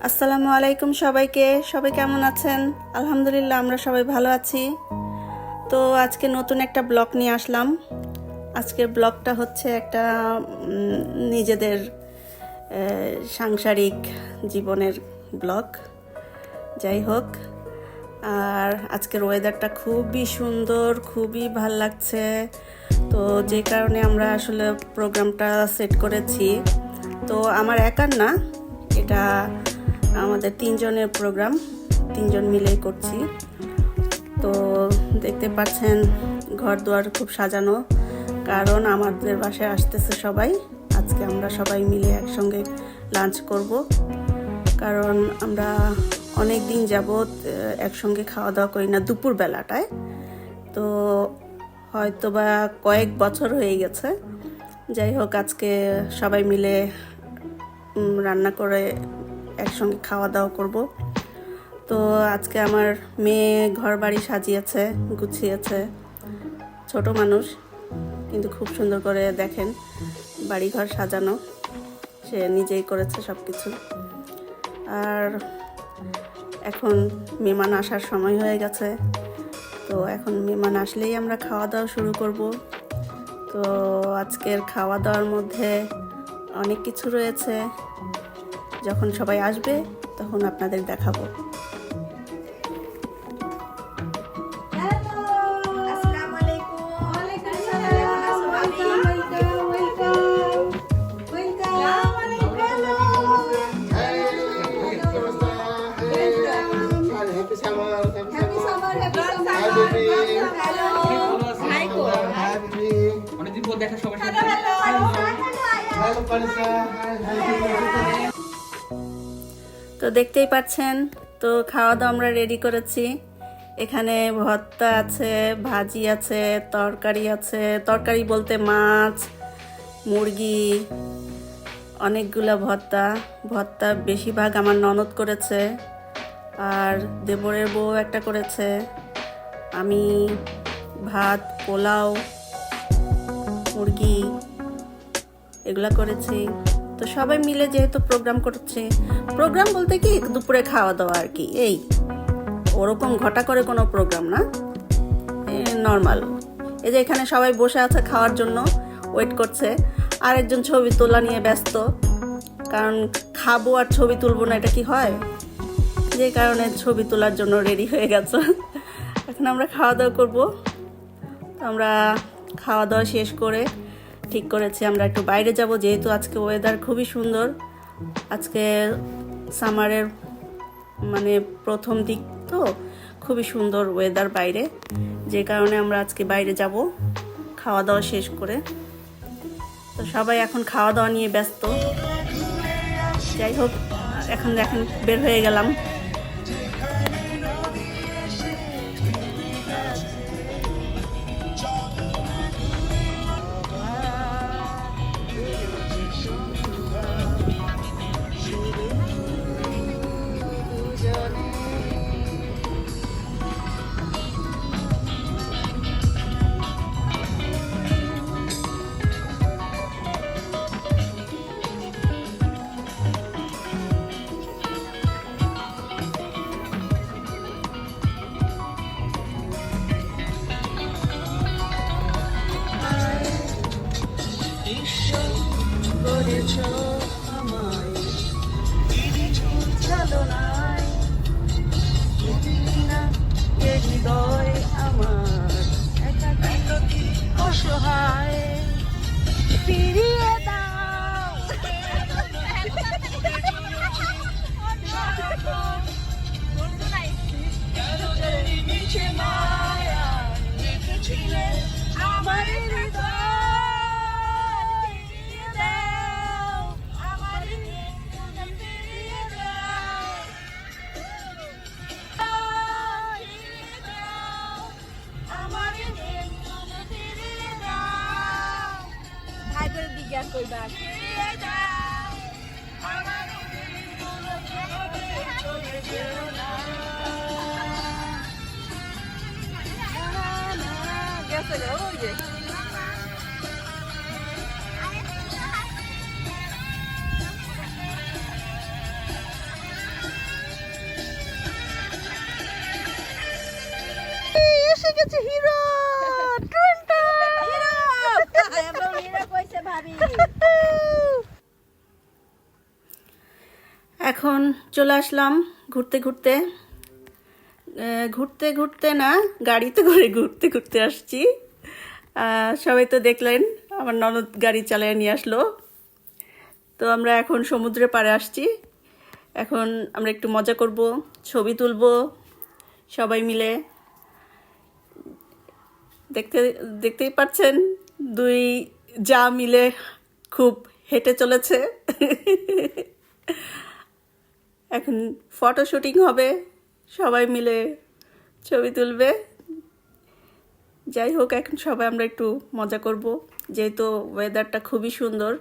আসসালামু আলাইকুম সবাইকে। সবাই কেমন আছেন? আলহামদুলিল্লাহ, আমরা সবাই ভালো আছি। তো আজকে নতুন একটা ব্লগ নিয়ে আসলাম। আজকের ব্লগটা হচ্ছে একটা নিজেদের সাংসারিক জীবনের ব্লগ। যাই হোক, আর আজকের ওয়েদারটা খুবই সুন্দর, খুবই ভাল লাগছে। তো যে কারণে আমরা আসলে প্রোগ্রামটা সেট করেছি। তো আমার একার না, এটা আমাদের 3 জনের প্রোগ্রাম, 3 জন মিলেই করছি। তো দেখতে পাচ্ছেন ঘর দুয়ার খুব সাজানো, কারণ আমাদের বাসায় আসতেছে সবাই। আজকে আমরা সবাই মিলে একসঙ্গে লাঞ্চ করব, কারণ আমরা অনেক দিন যাবত একসঙ্গে খাওয়া দাওয়া করি না দুপুর বেলাটায়। তো হয়তো বা কয়েক বছর হয়ে গেছে। যাই হোক, আজকে সবাই মিলে রান্না করে একসঙ্গে খাওয়া দাওয়া করব। তো আজকে আমার মেয়ে ঘর বাড়ি সাজিয়েছে, গুছিয়েছে। ছোট মানুষ কিন্তু খুব সুন্দর করে দেখেন বাড়ি ঘর সাজানো, সে নিজেই করেছে সব কিছু। আর এখন মেহমান আসার সময় হয়ে গেছে। তো এখন মেহমান আসলেই আমরা খাওয়া দাওয়া শুরু করব। তো আজকের খাওয়া দাওয়ার মধ্যে অনেক কিছু রয়েছে। যখন সবাই আসবে তখন আপনাদের দেখাবো। তো দেখতেই পাচ্ছেন, তো খাওয়া দাওয়া আমরা রেডি করেছি। এখানে ভর্তা আছে, ভাজি আছে, তরকারি আছে। তরকারি বলতে মাছ, মুরগি, অনেকগুলা ভর্তা বেশিরভাগ আমার ননদ করেছে, আর দেবরের বউ একটা করেছে। আমি ভাত, পোলাও, মুরগি এগুলা করেছি। তো সবাই মিলে যেহেতু প্রোগ্রাম করছে, প্রোগ্রাম বলতে কি দুপুরে খাওয়া দাওয়া আর কি, এই ওরকম ঘটা করে কোনো প্রোগ্রাম না, নর্মাল। এই যে এখানে সবাই বসে আছে খাওয়ার জন্য, ওয়েট করছে। আরেকজন ছবি তোলা নিয়ে ব্যস্ত, কারণ খাবো আর ছবি তুলবো না, এটা কি হয়? যে কারণে ছবি তোলার জন্য রেডি হয়ে গেছে। এখন আমরা খাওয়া দাওয়া করবো। আমরা খাওয়া দাওয়া শেষ করে ঠিক করেছি আমরা একটু বাইরে যাব, যেহেতু আজকে ওয়েদার খুবই সুন্দর। আজকে সামারের মানে প্রথম দিক, তো খুবই সুন্দর ওয়েদার বাইরে, যে কারণে আমরা আজকে বাইরে যাব খাওয়া দাওয়া শেষ করে। তো সবাই এখন খাওয়া দাওয়া নিয়ে ব্যস্ত। যাই হোক, এখন বের হয়ে গেলাম। এখন চলে আসলাম ঘুরতে ঘুরতে ঘুরতে ঘুরতে না, গাড়িতে করে ঘুরতে ঘুরতে আসছি। সবাই তো দেখলেন আমার ননদ গাড়ি চালিয়ে নিয়ে আসলো। তো আমরা এখন সমুদ্রের পাড়ে আসছি। এখন আমরা একটু মজা করব, ছবি তুলব সবাই মিলে। দেখতেই পাচ্ছেন দুই যা মিলে খুব হেঁটে চলেছে। এখন ফটো শুটিং হবে, সবাই মিলে ছবি তুলবে। যাই হোক, এখন সবাই আমরা একটু মজা করব, যেহেতু ওয়েদারটা খুবই সুন্দর,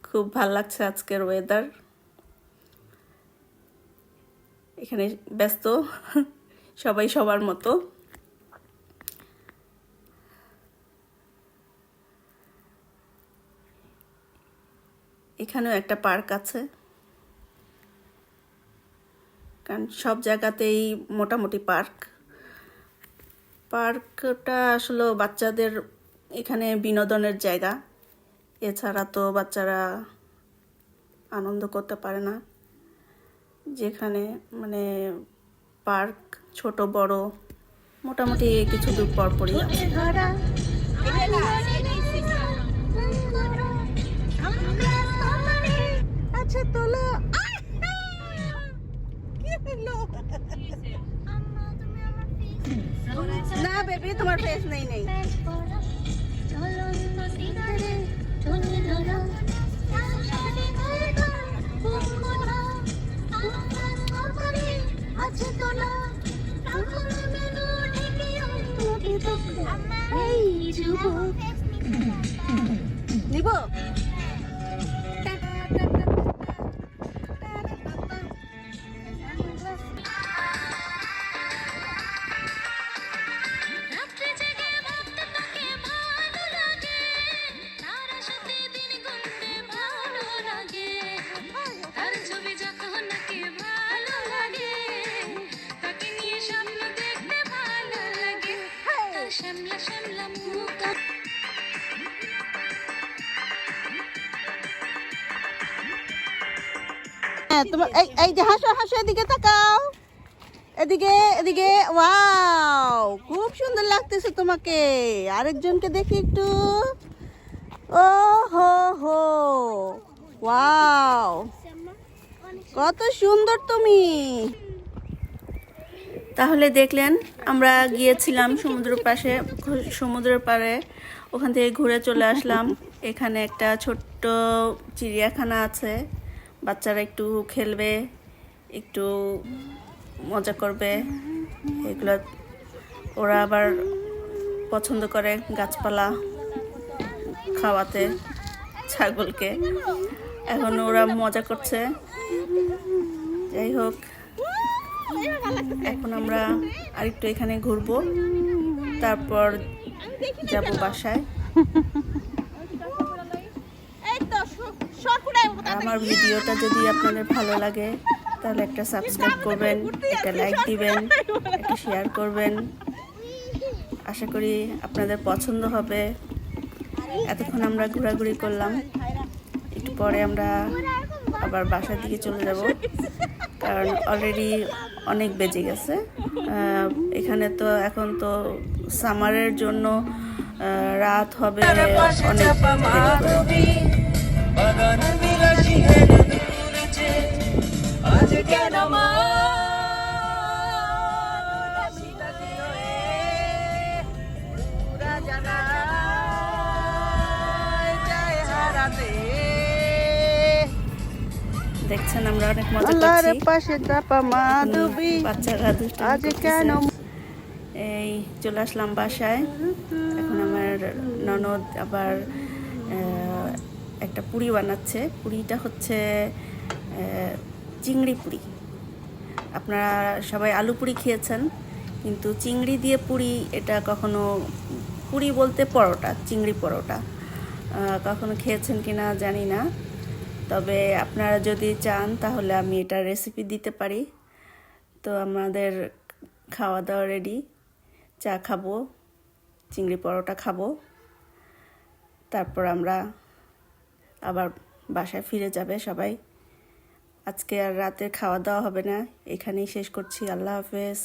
খুব ভাল লাগছে আজকের ওয়েদার। এখানে ব্যস্ত সবাই সবার মতো। এখানেও একটা পার্ক আছে, কারণ সব জায়গাতেই মোটামুটি পার্কটা আসলে বাচ্চাদের এখানে বিনোদনের জায়গা। এছাড়া তো বাচ্চারা আনন্দ করতে পারে না। যেখানে মানে পার্ক ছোট বড় মোটামুটি কিছু দূর পরপরই আছে। না বেবি, তোমার ফেস নেই। নিব তোমার এই যে হাসো হাসো, এদিকে তাকাও, এদিকে ওয়াও, খুব সুন্দর লাগতেছে তোমাকে। আরেকজনকে দেখি একটু। ও হো হো, ওয়াও, কত সুন্দর তুমি। তাহলে দেখলেন আমরা গিয়েছিলাম সমুদ্রের পাড়ে, ওখান থেকে ঘুরে চলে আসলাম। এখানে একটা ছোট্ট চিড়িয়াখানা আছে, বাচ্চারা একটু খেলবে, একটু মজা করবে। এগুলো ওরা আবার পছন্দ করে গাছপালা খাওয়াতে ছাগলকে। এখন ওরা মজা করছে। যাই হোক, এখন আমরা আরেকটু এখানে ঘুরবো, তারপর যাব বাসায়। আমার ভিডিওটা যদি আপনাদের ভালো লাগে তাহলে একটা সাবস্ক্রাইব করবেন, একটা লাইক দিবেন, একটা শেয়ার করবেন। আশা করি আপনাদের পছন্দ হবে। এতক্ষণ আমরা ঘোরাঘুরি করলাম, একটু পরে আমরা আবার বাসার দিকে চলে যাব, কারণ অলরেডি অনেক বেজে গেছে। এখানে তো এখন তো সামারের জন্য রাত হবে অনেক দেরি দেখছেন আমরা অনেক মজা করছি। বাচ্চারা এই চলে আসলাম বাসায়। এখন আমার ননদ আবার একটা পুরি বানাচ্ছে। পুরিটা হচ্ছে চিংড়ি পুরি। আপনারা সবাই আলু পুরি খেয়েছেন, কিন্তু চিংড়ি দিয়ে পুরি এটা কখনো, পুরি বলতে পরোটা, চিংড়ি পরোটা কখনো খেয়েছেন কিনা জানি না। তবে আপনারা যদি চান তাহলে আমি এটা রেসিপি দিতে পারি। তো আমাদের খাওয়া দাওয়া রেডি, চা খাবো, চিংড়ি পরোটা খাবো, তারপর আমরা আবার বাসায় ফিরে যাবে সবাই। আজকে আর রাতে খাওয়া দাওয়া হবে না, এখানেই শেষ করছি। আল্লাহ হাফেজ।